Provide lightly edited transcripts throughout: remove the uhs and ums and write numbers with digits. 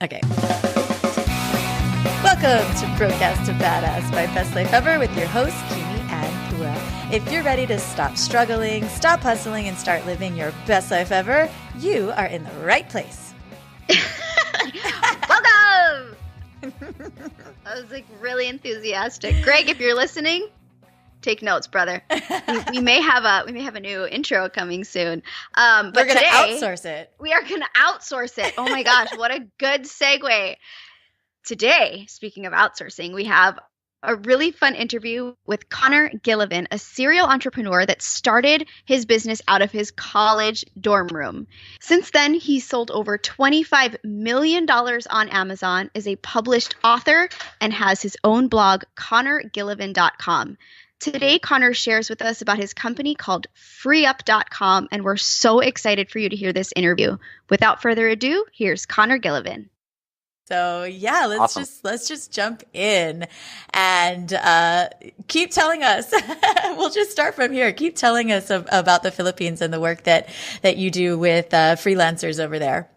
Okay. Welcome to Broadcast to Badass by Best Life Ever with your host, Kimi and Pua. If you're ready to stop struggling, stop hustling, and start living your best life ever, you are in the right place. Welcome! I was like really enthusiastic. Greg, if you're listening, take notes, brother. We may have a new intro coming soon. But we're going to outsource it. We are going to outsource it. Oh my gosh, what a good segue. Today, speaking of outsourcing, we have a really fun interview with Connor Gillivan, a serial entrepreneur that started his business out of his college dorm room. Since then, he sold over $25 million on Amazon, is a published author, and has his own blog, connorgillivan.com. Today, Connor shares with us about his company called freeup.com, and we're so excited for you to hear this interview. Without further ado, here's Connor Gillivan. So yeah, let's just jump in and keep telling us. We'll just start from here. Keep telling us about the Philippines and the work that you do with freelancers over there.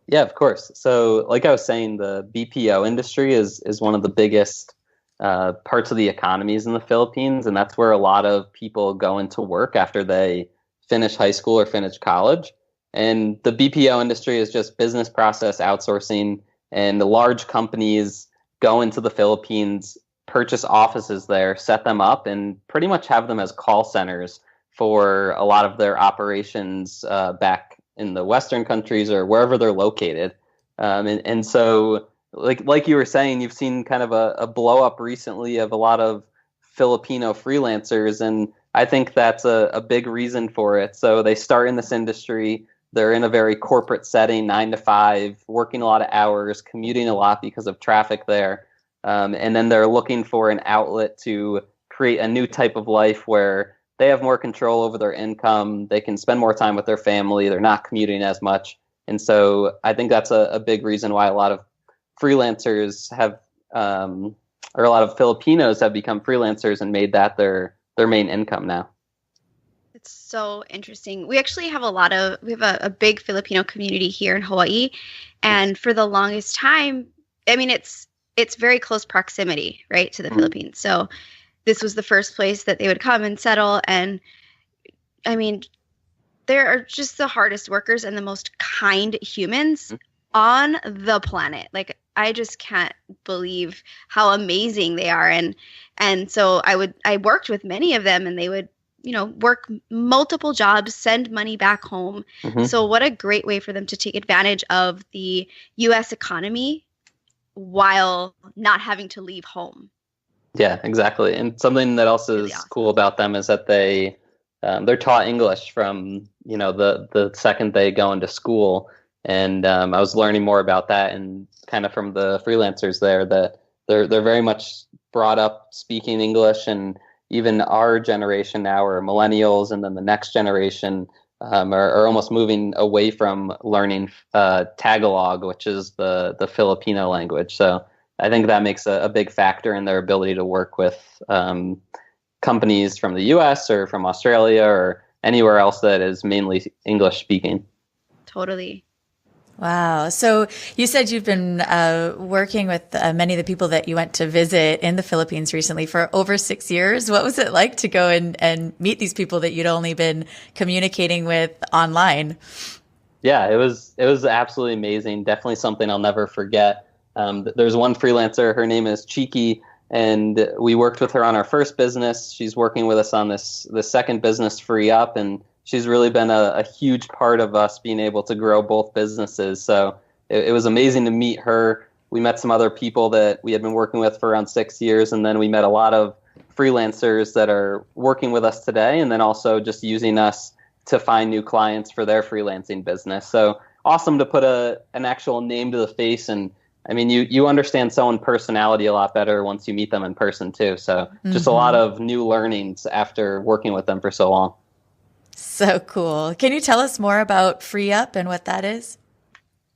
Yeah, of course. So like I was saying, the BPO industry is one of the biggest parts of the economies in the Philippines, and that's where a lot of people go into work after they finish high school or finish college. And the BPO industry is just business process outsourcing. And the large companies go into the Philippines, purchase offices there, set them up, and pretty much have them as call centers for a lot of their operations back in the Western countries or wherever they're located. And so, like you were saying, you've seen kind of a blow up recently of a lot of Filipino freelancers, and I think that's a big reason for it. So they start in this industry. They're in a very corporate setting, 9 to 5, working a lot of hours, commuting a lot because of traffic there. And then they're looking for an outlet to create a new type of life where they have more control over their income. They can spend more time with their family. They're not commuting as much. And so I think that's a big reason why a lot of freelancers have, or a lot of Filipinos have become freelancers and made that their main income now. It's so interesting. We actually have a big Filipino community here in Hawaii. And for the longest time, I mean, it's very close proximity, right, to the Philippines. So this was the first place that they would come and settle. And I mean, there are just the hardest workers and the most kind humans on the planet. Like, I just can't believe how amazing they are. And so I worked with many of them, and they would, work multiple jobs, send money back home. So what a great way for them to take advantage of the U.S. economy while not having to leave home. Yeah, exactly. And something that else is really awesome. Cool about them is that they're taught English from, the second they go into school. And I was learning more about that, and kind of from the freelancers there, that they're very much brought up speaking English. And even our generation now, or millennials, and then the next generation are almost moving away from learning Tagalog, which is the Filipino language. So I think that makes a big factor in their ability to work with companies from the U.S. or from Australia or anywhere else that is mainly English speaking. Totally. Wow. So you said you've been working with many of the people that you went to visit in the Philippines recently for over 6 years. What was it like to go and meet these people that you'd only been communicating with online? Yeah, it was absolutely amazing. Definitely something I'll never forget. There's one freelancer, her name is Chiki, and we worked with her on our first business. She's working with us on the second business, Free Up, and she's really been a huge part of us being able to grow both businesses. So it was amazing to meet her. We met some other people that we had been working with for around 6 years, and then we met a lot of freelancers that are working with us today, and then also just using us to find new clients for their freelancing business. So awesome to put an actual name to the face. And I mean, you understand someone's personality a lot better once you meet them in person too. So just a lot of new learnings after working with them for so long. So cool. Can you tell us more about Free Up and what that is?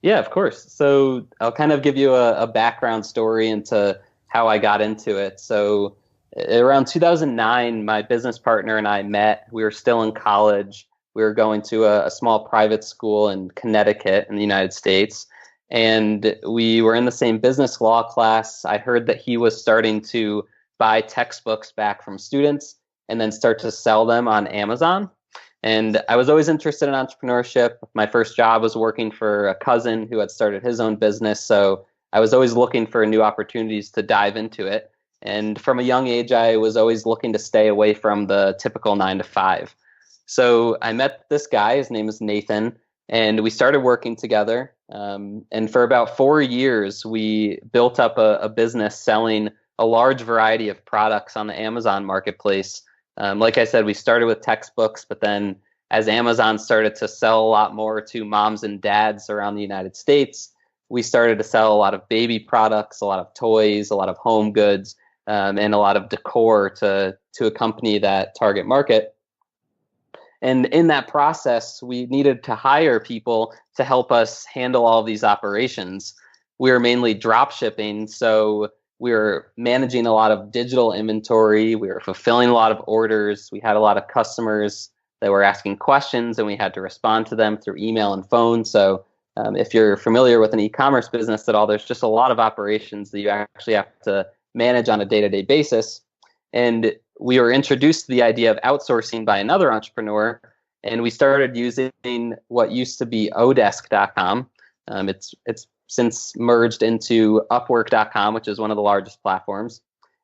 Yeah, of course. So I'll kind of give you a background story into how I got into it. So around 2009, my business partner and I met. We were still in college. We were going to a small private school in Connecticut in the United States. and we were in the same business law class. I heard that he was starting to buy textbooks back from students and then start to sell them on Amazon. And I was always interested in entrepreneurship. My first job was working for a cousin who had started his own business. So I was always looking for new opportunities to dive into it. And from a young age, I was always looking to stay away from the typical 9 to 5. So I met this guy, his name is Nathan, and we started working together. And for about 4 years, we built up a business selling a large variety of products on the Amazon marketplace. Like I said, we started with textbooks, but then as Amazon started to sell a lot more to moms and dads around the United States, we started to sell a lot of baby products, a lot of toys, a lot of home goods, and a lot of decor to accompany that target market. And in that process, we needed to hire people to help us handle all of these operations. We were mainly drop shipping, so we were managing a lot of digital inventory. We were fulfilling a lot of orders. We had a lot of customers that were asking questions, and we had to respond to them through email and phone. So if you're familiar with an e-commerce business at all, there's just a lot of operations that you actually have to manage on a day-to-day basis. And we were introduced to the idea of outsourcing by another entrepreneur, and we started using what used to be odesk.com. It's since merged into upwork.com, which is one of the largest platforms.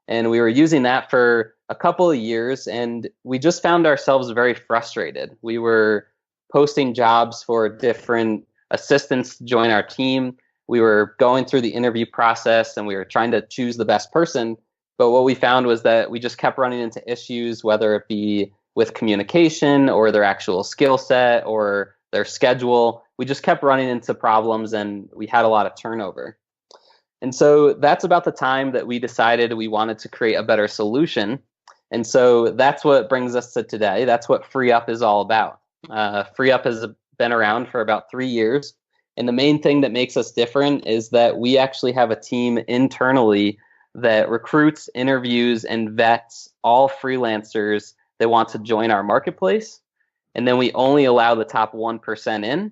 And we were using that for a couple of years, and we just found ourselves very frustrated. We were posting jobs for different assistants to join our team. We were going through the interview process, and we were trying to choose the best person. But what we found was that we just kept running into issues, whether it be with communication or their actual skill set or their schedule. We just kept running into problems, and we had a lot of turnover. And so that's about the time that we decided we wanted to create a better solution. And so that's what brings us to today. That's what FreeUp is all about. FreeUp has been around for about 3 years. And the main thing that makes us different is that we actually have a team internally that recruits, interviews, and vets all freelancers that want to join our marketplace. And then we only allow the top 1% in.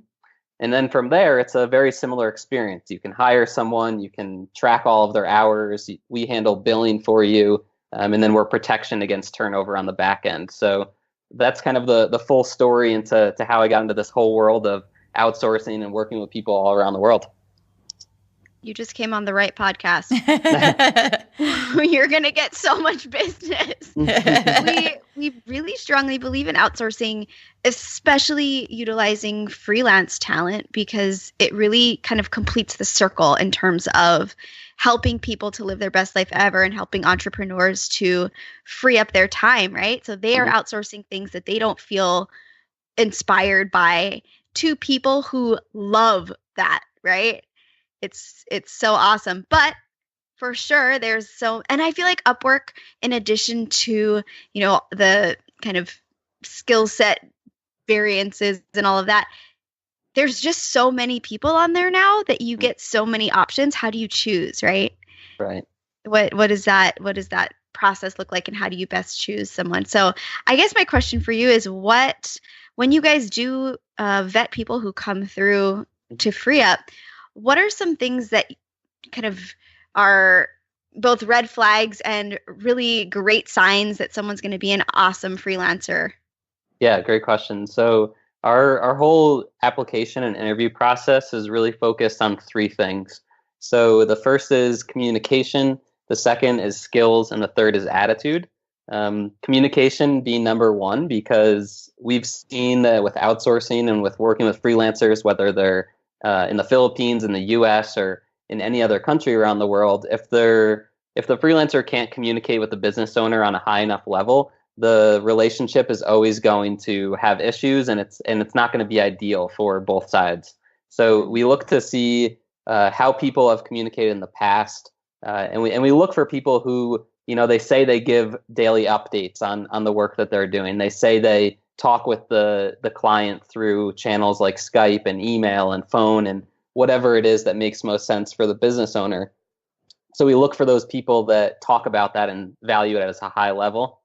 And then from there, it's a very similar experience. You can hire someone, you can track all of their hours, we handle billing for you, and then we're protection against turnover on the back end. So that's kind of the full story into how I got into this whole world of outsourcing and working with people all around the world. You just came on the right podcast. You're going to get so much business. We really strongly believe in outsourcing, especially utilizing freelance talent, because it really kind of completes the circle in terms of helping people to live their best life ever and helping entrepreneurs to free up their time, right? So they are outsourcing things that they don't feel inspired by to people who love that, right? It's so awesome. But for sure, and I feel like Upwork, in addition to, the kind of skill set variances and all of that, there's just so many people on there now that you get so many options. How do you choose, right? Right. What does that process look like, and how do you best choose someone? So I guess my question for you is, when you guys do vet people who come through to FreeUp, what are some things that kind of are both red flags and really great signs that someone's going to be an awesome freelancer? Yeah, great question. So our whole application and interview process is really focused on 3 things. So the first is communication, the second is skills, and the third is attitude. Communication being number 1, because we've seen that with outsourcing and with working with freelancers, whether they're in the Philippines, in the US, or in any other country around the world, if the freelancer can't communicate with the business owner on a high enough level, the relationship is always going to have issues, and it's not going to be ideal for both sides. So we look to see how people have communicated in the past, and we look for people who, they say they give daily updates on the work that they're doing. They say they talk with the client through channels like Skype and email and phone and whatever it is that makes most sense for the business owner. So we look for those people that talk about that and value it at a high level.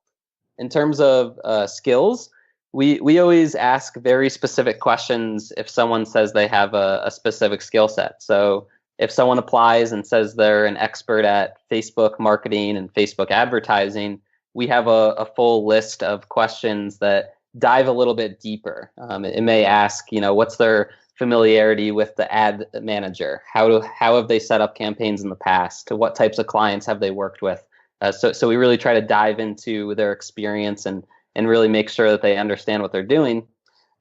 In terms of skills, we always ask very specific questions if someone says they have a specific skill set. So if someone applies and says they're an expert at Facebook marketing and Facebook advertising, we have a full list of questions that dive a little bit deeper. It may ask, what's their familiarity with the ad manager? How have they set up campaigns in the past? What types of clients have they worked with? So we really try to dive into their experience and really make sure that they understand what they're doing.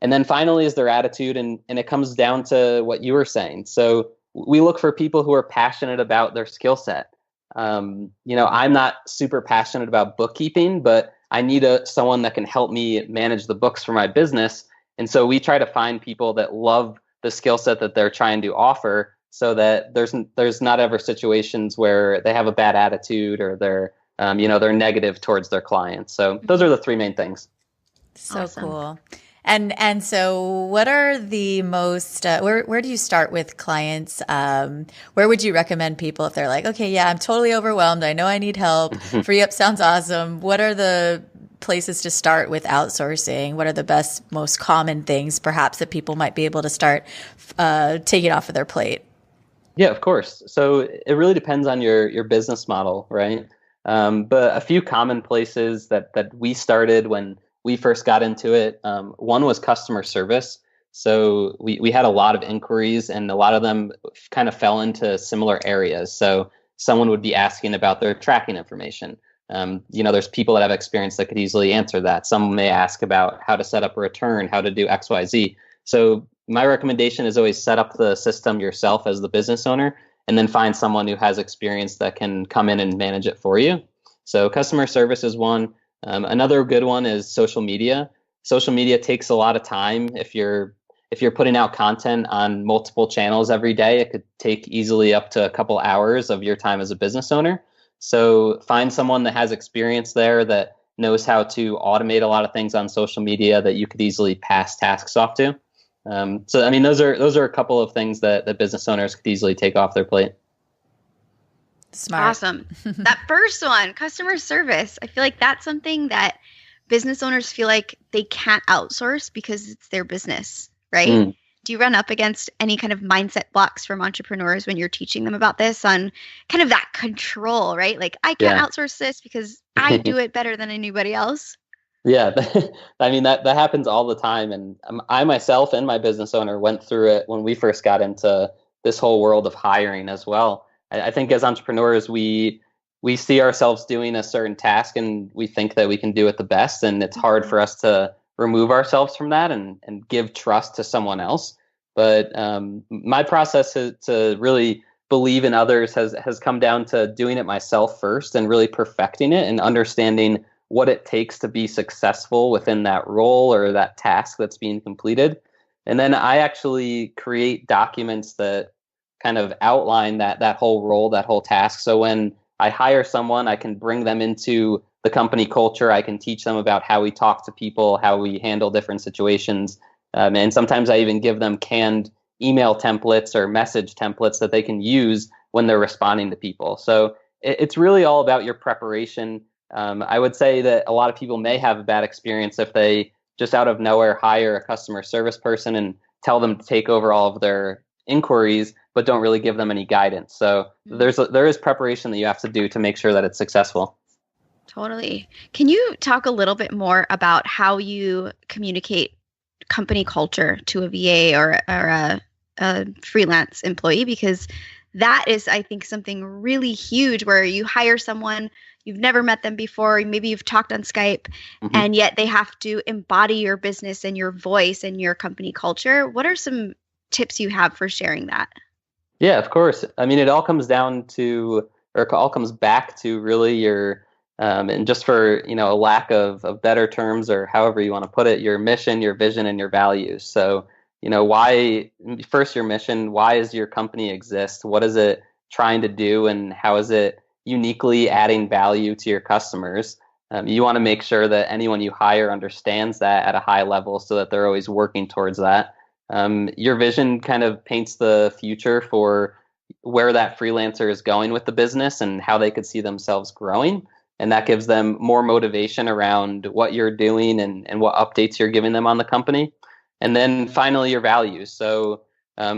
And then finally is their attitude. And it comes down to what you were saying. So we look for people who are passionate about their skill set. I'm not super passionate about bookkeeping, but I need someone that can help me manage the books for my business. And so we try to find people that love the skill set that they're trying to offer, so that there's not ever situations where they have a bad attitude or they're negative towards their clients. So those are the three main things. So Awesome. cool. And so what are the most, where do you start with clients? Where would you recommend people if they're like, okay, yeah, I'm totally overwhelmed. I know I need help. Free Up sounds awesome. What are the places to start with outsourcing? What are the best, most common things perhaps that people might be able to start taking off of their plate? Yeah, of course. So it really depends on your business model, right? But a few common places that we started when we first got into it, one was customer service. So we had a lot of inquiries, and a lot of them kind of fell into similar areas. So someone would be asking about their tracking information. There's people that have experience that could easily answer that. Some may ask about how to set up a return, how to do X, Y, Z. So my recommendation is always set up the system yourself as the business owner, and then find someone who has experience that can come in and manage it for you. So customer service is one. Another good one is social media. Social media takes a lot of time. If you're putting out content on multiple channels every day, it could take easily up to a couple hours of your time as a business owner. So find someone that has experience there, that knows how to automate a lot of things on social media that you could easily pass tasks off to. Those are a couple of things that business owners could easily take off their plate. Smart. Awesome. That first one, customer service. I feel like that's something that business owners feel like they can't outsource because it's their business, right? Do you run up against any kind of mindset blocks from entrepreneurs when you're teaching them about this, on kind of that control, right? Like, I can't outsource this because I do it better than anybody else. Yeah, that happens all the time. And I myself and my business owner went through it when we first got into this whole world of hiring as well. I think as entrepreneurs, we see ourselves doing a certain task and we think that we can do it the best. And it's hard for us to remove ourselves from that and give trust to someone else. But my process to really believe in others has come down to doing it myself first and really perfecting it and understanding what it takes to be successful within that role or that task that's being completed. And then I actually create documents that kind of outline that whole role, that whole task. So when I hire someone, I can bring them into the company culture. I can teach them about how we talk to people, how we handle different situations. And sometimes I even give them canned email templates or message templates that they can use when they're responding to people. So it's really all about your preparation. I would say that a lot of people may have a bad experience if they just out of nowhere hire a customer service person and tell them to take over all of their inquiries, but don't really give them any guidance. So there is preparation that you have to do to make sure that it's successful. Totally. Can you talk a little bit more about how you communicate company culture to a VA or a freelance employee? Because that is, I think, something really huge where you hire someone, you've never met them before, maybe you've talked on Skype, and yet they have to embody your business and your voice and your company culture. What are some tips you have for sharing that? Yeah, of course. It all comes down to, or it all comes back to really your, and just for, a lack of better terms or however you want to put it, your mission, your vision, and your values. So, why, first your mission, why does your company exist? What is it trying to do? And how is it uniquely adding value to your customers? You want to make sure that anyone you hire understands that at a high level so that they're always working towards that. Your vision kind of paints the future for where that freelancer is going with the business and how they could see themselves growing. And that gives them more motivation around what you're doing and what updates you're giving them on the company. And then finally, your values. So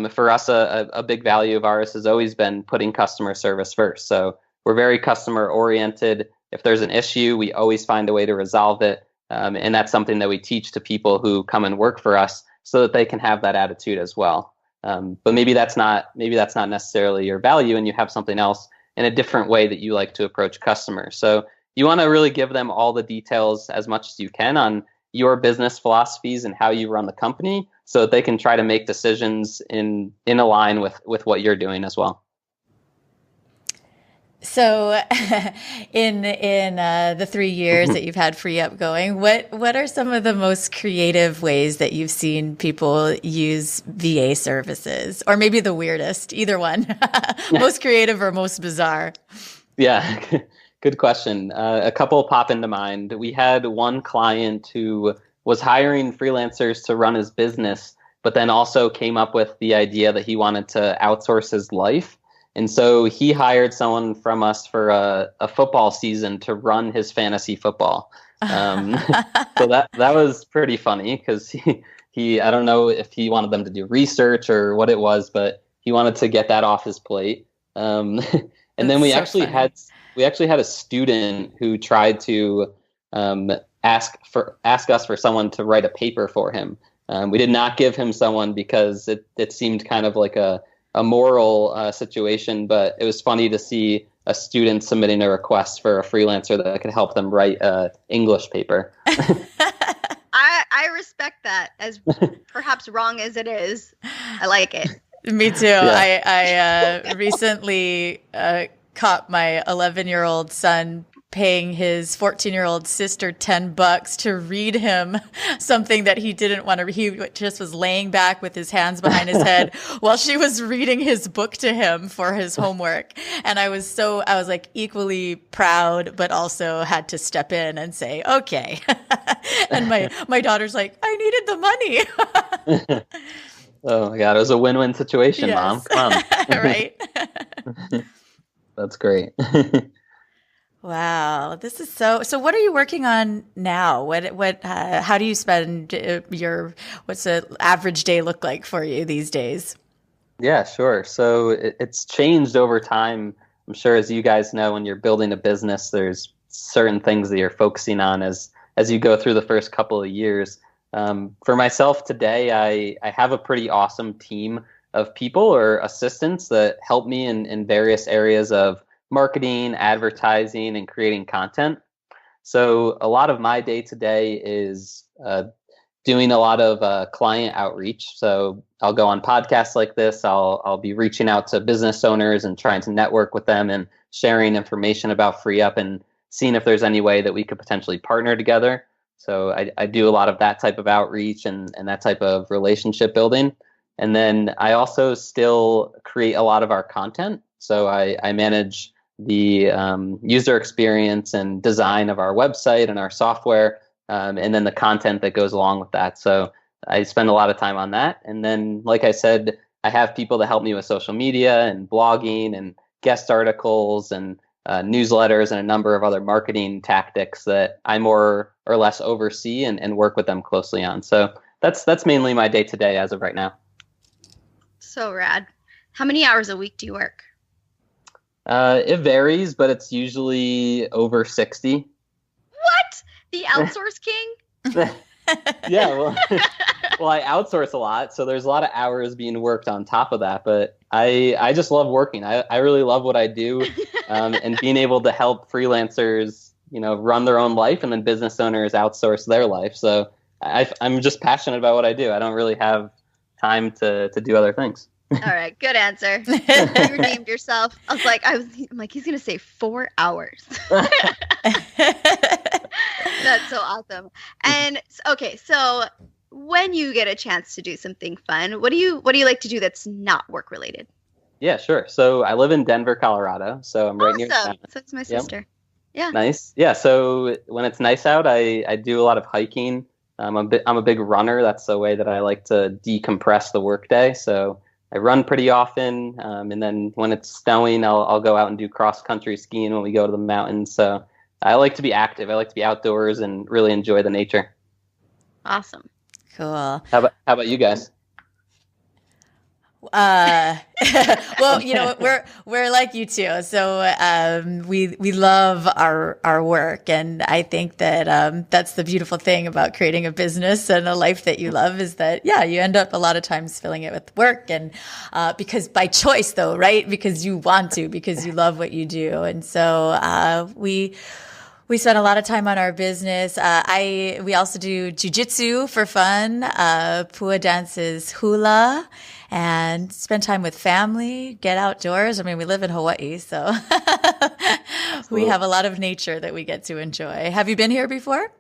for us, a big value of ours has always been putting customer service first. So we're very customer oriented. If there's an issue, we always find a way to resolve it. And that's something that we teach to people who come and work for us so that they can have that attitude as well. But maybe that's not necessarily your value, and you have something else in a different way that you like to approach customers. So you want to really give them all the details as much as you can on your business philosophies and how you run the company so that they can try to make decisions in align with what you're doing as well. So in the 3 years that you've had FreeUp going, what are some of the most creative ways that you've seen people use VA services, or maybe the weirdest, either one, most creative or most bizarre? Yeah, good question. A couple pop into mind. We had one client who was hiring freelancers to run his business, but then also came up with the idea that he wanted to outsource his life. And so he hired someone from us for a football season to run his fantasy football. So that was pretty funny because he I don't know if he wanted them to do research or what it was, but he wanted to get that off his plate. And then we actually had a student who tried to ask us for someone to write a paper for him. We did not give him someone because it seemed kind of like a moral situation, but it was funny to see a student submitting a request for a freelancer that could help them write an English paper. I respect that, as perhaps wrong as it is. I like it. Me too. Yeah. I recently caught my 11-year-old son paying his 14-year-old sister $10 to read him something that he didn't want to read. He just was laying back with his hands behind his head while she was reading his book to him for his homework. And I was like equally proud, but also had to step in and say, okay. And my daughter's like, I needed the money. Oh my God, it was a win-win situation, yes. Mom. Come on. Right. That's great. Wow, this is so what are you working on now? How do you spend what's an average day look like for you these days? Yeah, sure. So it's changed over time. I'm sure, as you guys know, when you're building a business, there's certain things that you're focusing on as you go through the first couple of years. For myself today, I have a pretty awesome team of people or assistants that help me in various areas of marketing, advertising, and creating content. So a lot of my day-to-day is doing a lot of client outreach. So I'll go on podcasts like this. I'll be reaching out to business owners and trying to network with them and sharing information about FreeUp and seeing if there's any way that we could potentially partner together. So I do a lot of that type of outreach and that type of relationship building. And then I also still create a lot of our content. So I manage the user experience and design of our website and our software, and then the content that goes along with that. So I spend a lot of time on that. And then, like I said, I have people that help me with social media and blogging and guest articles and newsletters and a number of other marketing tactics that I more or less oversee and work with them closely on. So that's mainly my day-to-day as of right now. So rad. How many hours a week do you work? It varies, but it's usually over 60. What? The outsource king? Yeah, well, I outsource a lot, so there's a lot of hours being worked on top of that. But I just love working. I really love what I do, and being able to help freelancers, run their own life, and then business owners outsource their life. So I'm just passionate about what I do. I don't really have time to do other things. All right, good answer. You redeemed yourself. I'm like, he's gonna say 4 hours. That's so awesome. And okay, so when you get a chance to do something fun, what do you like to do that's not work related? Yeah, sure. So I live in Denver, Colorado. So I'm right near town. So it's my sister. Yep. Yeah. Nice. Yeah. So when it's nice out, I do a lot of hiking. I'm a big runner. That's the way that I like to decompress the workday. So I run pretty often, and then when it's snowing, I'll go out and do cross country skiing when we go to the mountains. So I like to be active. I like to be outdoors and really enjoy the nature. Awesome. Cool. How about you guys? Uh, well, we're like you too. So, we love our work. And I think that, that's the beautiful thing about creating a business and a life that you love is that, yeah, you end up a lot of times filling it with work and, because by choice though, right? Because you want to, because you love what you do. And so, we spend a lot of time on our business. We also do jujitsu for fun. Pua dances hula and spend time with family, get outdoors. I mean, we live in Hawaii, so we have a lot of nature that we get to enjoy. Have you been here before?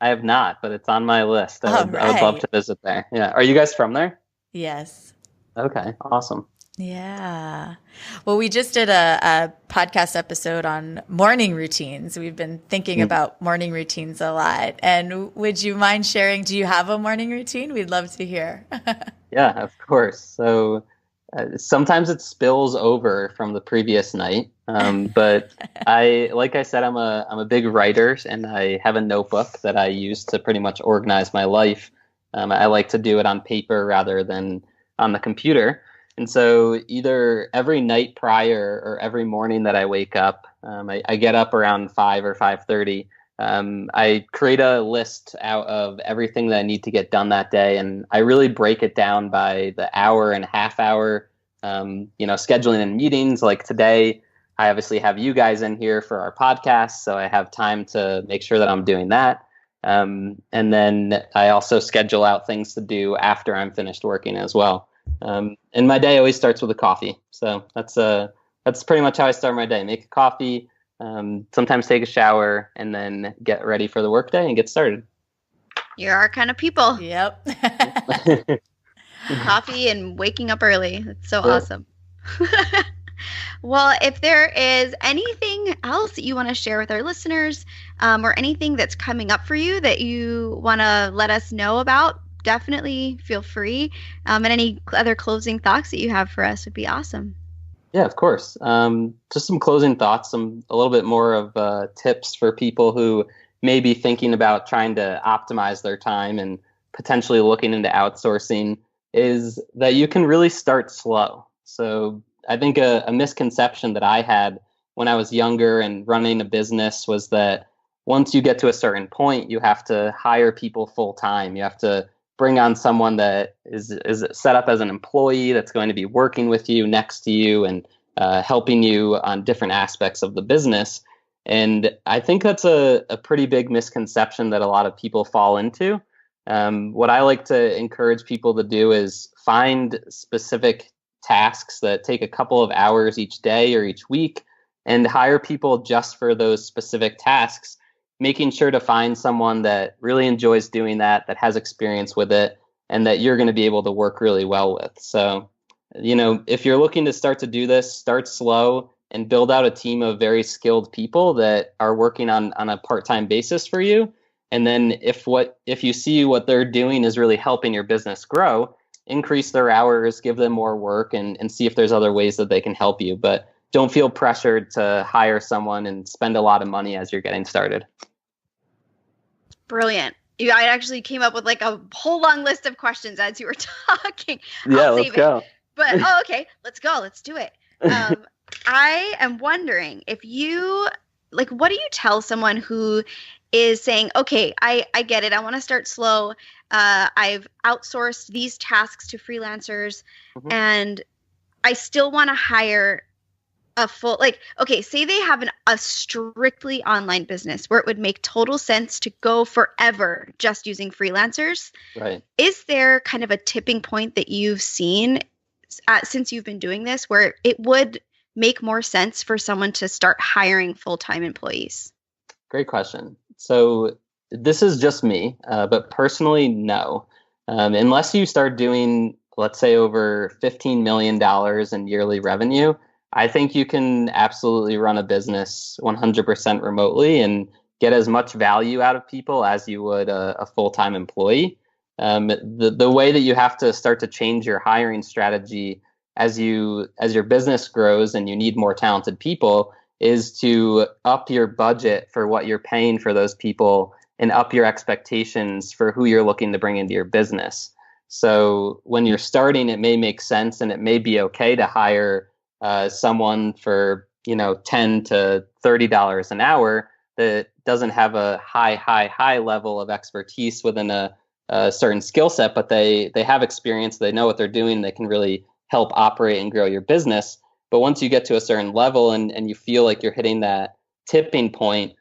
I have not, but it's on my list. I would love Right. to visit there. Yeah. Are you guys from there? Yes. Okay. Awesome. Yeah. Well, we just did a podcast episode on morning routines. We've been thinking about morning routines a lot. And would you mind sharing? Do you have a morning routine? We'd love to hear. Yeah, of course. So sometimes it spills over from the previous night. But like I said, I'm a big writer, and I have a notebook that I use to pretty much organize my life. I like to do it on paper rather than on the computer. And so either every night prior or every morning that I wake up, I get up around 5 or 5:30. I create a list out of everything that I need to get done that day, and I really break it down by the hour and half hour. Scheduling in meetings. Like today, I obviously have you guys in here for our podcast, so I have time to make sure that I'm doing that. And then I also schedule out things to do after I'm finished working as well. And my day always starts with a coffee. So that's pretty much how I start my day. Make a coffee, sometimes take a shower, and then get ready for the workday and get started. You're our kind of people. Yep. Coffee and waking up early. That's so awesome. Well, if there is anything else that you want to share with our listeners, or anything that's coming up for you that you want to let us know about, definitely feel free. And any other closing thoughts that you have for us would be awesome. Yeah, of course. Just some closing thoughts, a little bit more of tips for people who may be thinking about trying to optimize their time and potentially looking into outsourcing is that you can really start slow. So I think a misconception that I had when I was younger and running a business was that once you get to a certain point, you have to hire people full time. You have to bring on someone that is set up as an employee that's going to be working with you, next to you, and helping you on different aspects of the business. And I think that's a pretty big misconception that a lot of people fall into. What I like to encourage people to do is find specific tasks that take a couple of hours each day or each week and hire people just for those specific tasks, making sure to find someone that really enjoys doing that has experience with it, and that you're going to be able to work really well with. So, if you're looking to start to do this, start slow and build out a team of very skilled people that are working on a part-time basis for you. And then if you see what they're doing is really helping your business grow, increase their hours, give them more work, and see if there's other ways that they can help you. But don't feel pressured to hire someone and spend a lot of money as you're getting started. Brilliant. I actually came up with like a whole long list of questions as you were talking. Yeah, let's go. But okay, let's go. Let's do it. I am wondering if you what do you tell someone who is saying, okay, I get it. I want to start slow. I've outsourced these tasks to freelancers, and I still want to hire a full, okay, say they have a strictly online business where it would make total sense to go forever just using freelancers. Right. Is there kind of a tipping point that you've seen since you've been doing this where it would make more sense for someone to start hiring full-time employees? Great question. So this is just me, but personally, no. Unless you start doing, let's say, over $15 million in yearly revenue, I think you can absolutely run a business 100% remotely and get as much value out of people as you would a full-time employee. The way that you have to start to change your hiring strategy as your business grows and you need more talented people is to up your budget for what you're paying for those people and up your expectations for who you're looking to bring into your business. So when you're starting, it may make sense and it may be okay to hire someone for, $10 to $30 an hour that doesn't have a high level of expertise within a certain skill set, but they have experience, they know what they're doing, they can really help operate and grow your business. But once you get to a certain level and you feel like you're hitting that tipping point,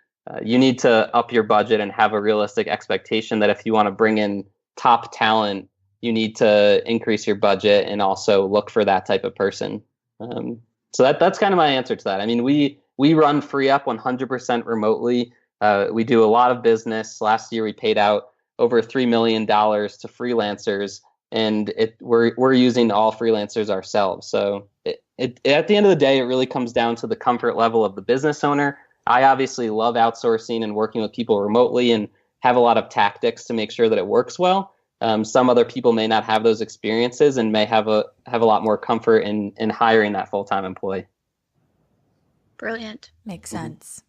you need to up your budget and have a realistic expectation that if you want to bring in top talent, you need to increase your budget and also look for that type of person. So that's kind of my answer to that. I mean, we run FreeUp 100% remotely. We do a lot of business. Last year, we paid out over $3 million to freelancers, and we're using all freelancers ourselves. So at the end of the day, it really comes down to the comfort level of the business owner. I obviously love outsourcing and working with people remotely and have a lot of tactics to make sure that it works well. Some other people may not have those experiences and may have a lot more comfort in hiring that full-time employee. Brilliant. Makes sense.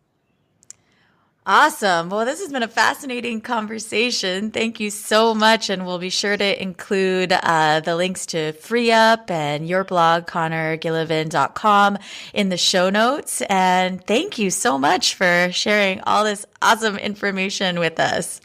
Awesome. Well, this has been a fascinating conversation. Thank you so much. And we'll be sure to include the links to FreeUp and your blog, connorgillivan.com, in the show notes. And thank you so much for sharing all this awesome information with us.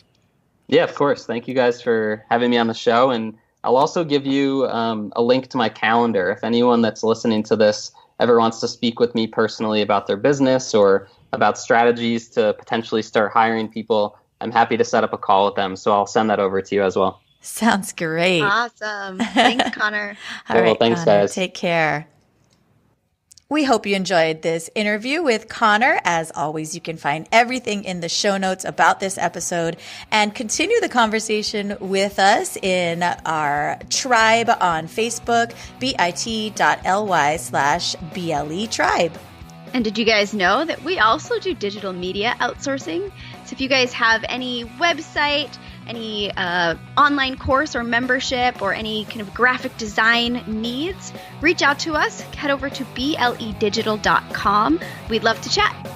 Yeah, of course. Thank you guys for having me on the show. And I'll also give you a link to my calendar. If anyone that's listening to this ever wants to speak with me personally about their business or about strategies to potentially start hiring people, I'm happy to set up a call with them. So I'll send that over to you as well. Sounds great. Awesome. Thanks, Connor. All right, well, thanks, Connor, guys. Take care. We hope you enjoyed this interview with Connor. As always, you can find everything in the show notes about this episode and continue the conversation with us in our tribe on Facebook, bit.ly/BLE tribe. And did you guys know that we also do digital media outsourcing? So if you guys have any website, any online course or membership, or any kind of graphic design needs, reach out to us. Head over to bledigital.com. We'd love to chat.